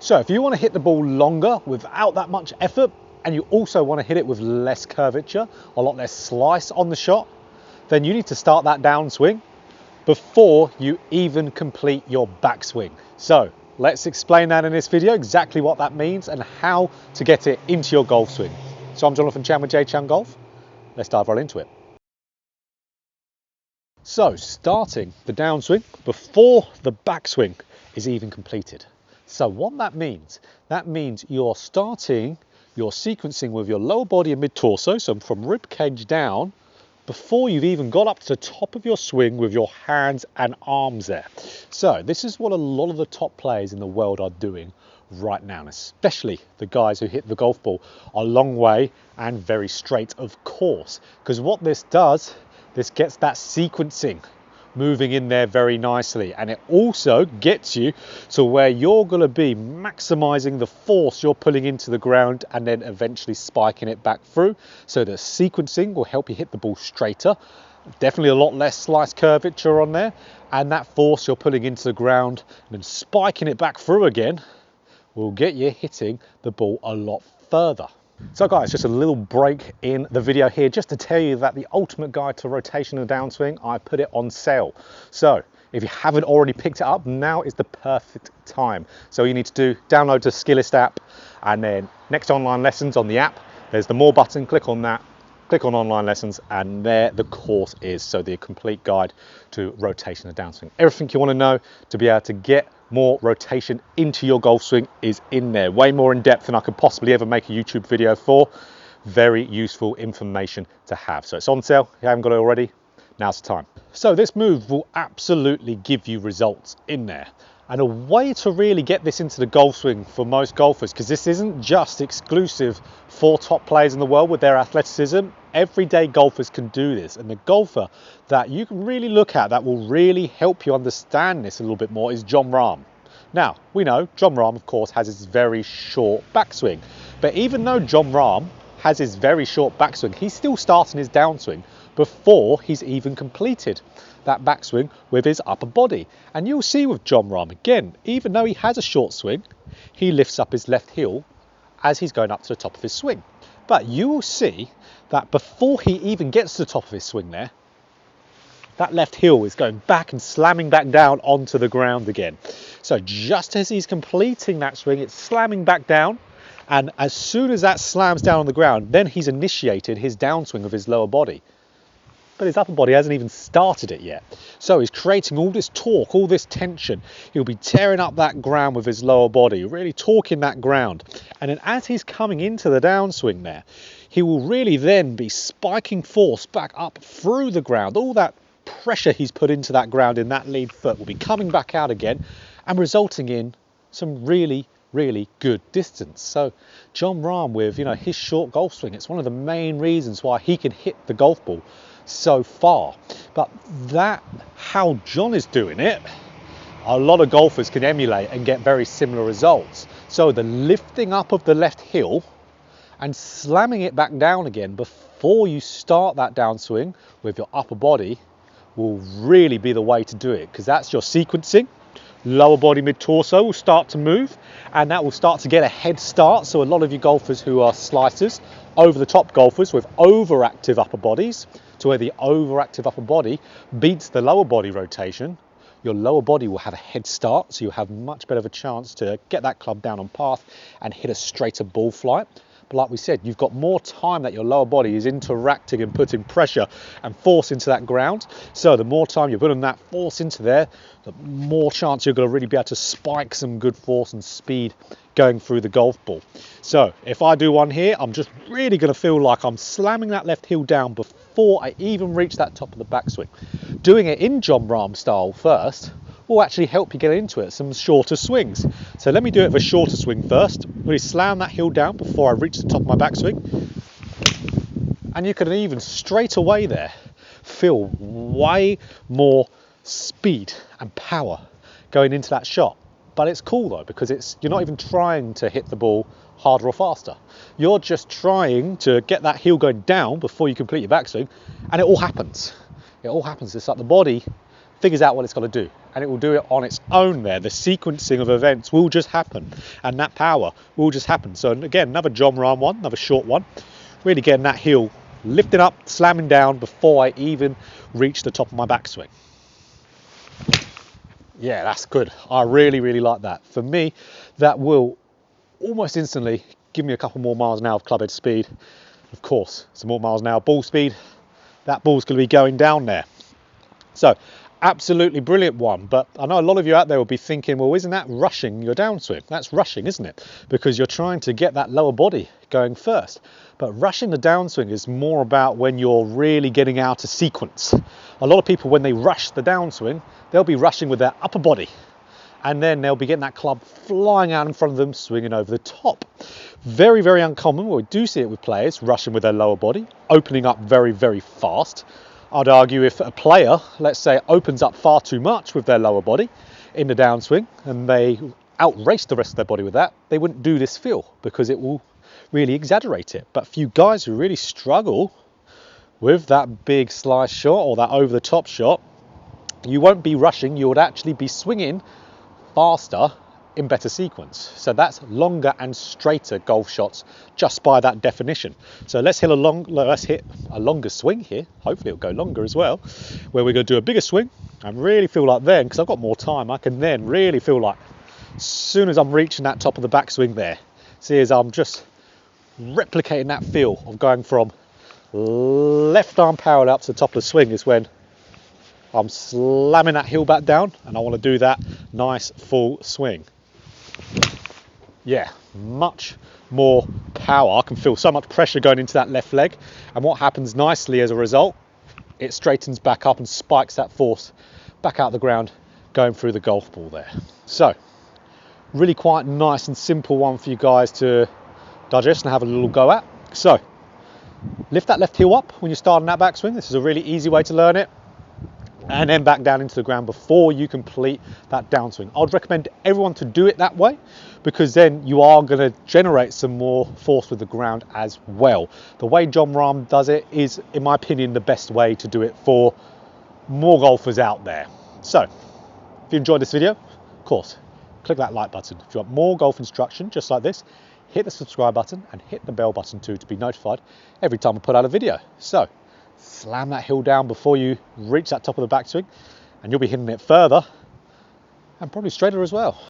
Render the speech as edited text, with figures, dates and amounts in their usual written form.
So if you want to hit the ball longer without that much effort, and you also want to hit it with less curvature, a lot less slice on the shot, then you need to start that downswing before you even complete your backswing. So let's explain that in this video, exactly what that means and how to get it into your golf swing. So I'm Jonathan Chan with JChownGolf. Let's dive right into it. So starting the downswing before the backswing is even completed. So what that means you're starting your sequencing with your lower body and mid-torso, so from rib cage down, before you've even got up to the top of your swing with your hands and arms there. So this is what a lot of the top players in the world are doing right now, and especially the guys who hit the golf ball a long way and very straight, of course, because what this does, this gets that sequencing moving in there very nicely, and it also gets you to where you're going to be maximizing the force you're pulling into the ground and then eventually spiking it back through. So the sequencing will help you hit the ball straighter, definitely a lot less slice curvature on there, and that force you're pulling into the ground and then spiking it back through again will get you hitting the ball a lot further. So guys, just a little break in the video here just to tell you that the ultimate guide to rotation and downswing, I put it on sale. So if you haven't already picked it up, now is the perfect time. So you need to download the Skillest app, and then next online lessons on the app, there's the more button, click on that, click on online lessons, and there the course is. So the complete guide to rotation and downswing. Everything you want to know to be able to get more rotation into your golf swing is in there, way more in depth than I could possibly ever make a YouTube video for. Very useful information to have. So it's on sale. If you haven't got it already, now's the time. So this move will absolutely give you results in there. And a way to really get this into the golf swing for most golfers, because this isn't just exclusive for top players in the world with their athleticism, everyday golfers can do this. And the golfer that you can really look at that will really help you understand this a little bit more is Jon Rahm. Now, we know Jon Rahm, of course, has his very short backswing. But even though Jon Rahm has his very short backswing, he's still starting his downswing before he's even completed that backswing with his upper body. And you'll see with Jon Rahm, again, even though he has a short swing, he lifts up his left heel as he's going up to the top of his swing. But you will see that before he even gets to the top of his swing there, that left heel is going back and slamming back down onto the ground again. So just as he's completing that swing, it's slamming back down. And as soon as that slams down on the ground, then he's initiated his downswing of his lower body. But his upper body hasn't even started it yet. So he's creating all this torque, all this tension. He'll be tearing up that ground with his lower body, really torquing that ground. And then as he's coming into the downswing there, he will really then be spiking force back up through the ground. All that pressure he's put into that ground in that lead foot will be coming back out again and resulting in some really good distance. So Jon Rahm with his short golf swing, it's one of the main reasons why he can hit the golf ball so far. But that how Jon is doing it, a lot of golfers can emulate and get very similar results. So the lifting up of the left heel and slamming it back down again before you start that downswing with your upper body will really be the way to do it, because that's your sequencing. Lower body, mid-torso will start to move, and that will start to get a head start. So a lot of you golfers who are slicers, over the top golfers with overactive upper bodies, to where the overactive upper body beats the lower body rotation, your lower body will have a head start, so you'll have much better of a chance to get that club down on path and hit a straighter ball flight. But like we said, you've got more time that your lower body is interacting and putting pressure and force into that ground. So the more time you're putting that force into there, the more chance you're going to really be able to spike some good force and speed going through the golf ball. So if I do one here, I'm just really going to feel like I'm slamming that left heel down before I even reach that top of the backswing. Doing it in Jon Rahm style first will actually help you get into it, some shorter swings. So let me do it with a shorter swing first. Really slam that heel down before I reach the top of my backswing. And you can even straight away there feel way more speed and power going into that shot. But it's cool though, because you're not even trying to hit the ball harder or faster. You're just trying to get that heel going down before you complete your backswing, and it all happens. It all happens. It's like the body figures out what it's got to do, and it will do it on its own there. The sequencing of events will just happen, and that power will just happen. So again, another Jon Rahm one, another short one, really getting that heel lifting up, slamming down before I even reach the top of my backswing. Yeah, that's good. I really, really like that. For me, that will almost instantly give me a couple more miles an hour of club head speed. Of course, some more miles an hour ball speed. That ball's going to be going down there. So, absolutely brilliant one. But I know a lot of you out there will be thinking, well, isn't that rushing your downswing? That's rushing, isn't it? Because you're trying to get that lower body going first. But rushing the downswing is more about when you're really getting out of sequence. A lot of people, when they rush the downswing, they'll be rushing with their upper body. And then they'll be getting that club flying out in front of them, swinging over the top. Very, very uncommon. We do see it with players rushing with their lower body, opening up very, very fast. I'd argue if a player, let's say, opens up far too much with their lower body in the downswing and they outrace the rest of their body with that, they wouldn't do this feel because it will really exaggerate it. But for you guys who really struggle with that big slice shot or that over the top shot, you won't be rushing, you would actually be swinging faster in better sequence. So that's longer and straighter golf shots just by that definition. So let's hit a longer swing here. Hopefully it'll go longer as well, where we're going to do a bigger swing and really feel like then, because I've got more time, I can then really feel like as soon as I'm reaching that top of the backswing there, see as I'm just replicating that feel of going from left arm parallel up to the top of the swing is when I'm slamming that heel back down and I want to do that nice full swing. Yeah, much more power. I can feel so much pressure going into that left leg, and what happens nicely as a result, it straightens back up and spikes that force back out the ground going through the golf ball there. So really quite nice and simple one for you guys to digest and have a little go at. So lift that left heel up when you're starting that backswing. This is a really easy way to learn it. And then back down into the ground before you complete that downswing. I'd recommend everyone to do it that way because then you are going to generate some more force with the ground as well. The way Jon Rahm does it is, in my opinion, the best way to do it for more golfers out there. So, if you enjoyed this video, of course, click that like button. If you want more golf instruction just like this, hit the subscribe button and hit the bell button too to be notified every time I put out a video. So, slam that heel down before you reach that top of the backswing and you'll be hitting it further and probably straighter as well.